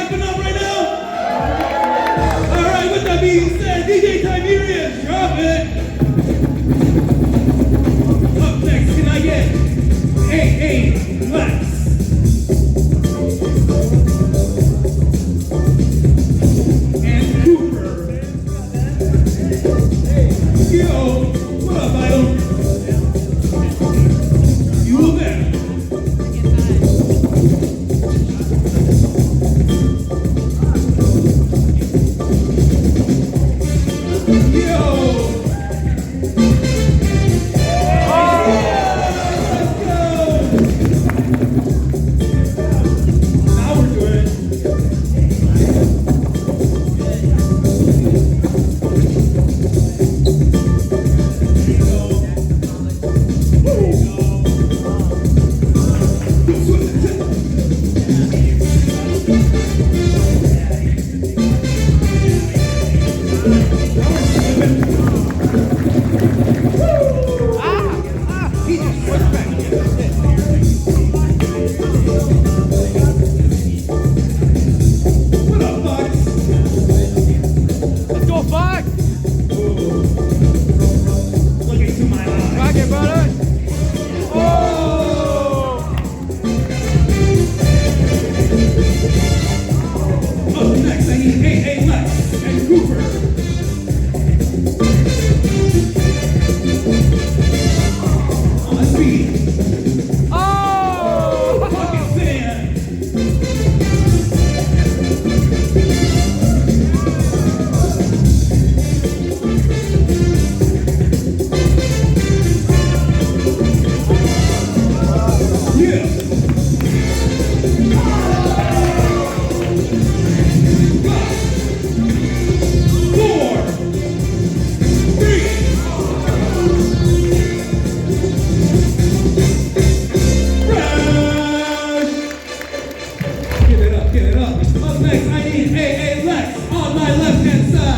clapping up right now? All right, with that being said, DJ Tyberius, drop it. Up next, can I get AA Lex? And Cooper. Yo, what up, Idol? You there? Give it up. Up next, I need AA Lex on my left-hand side.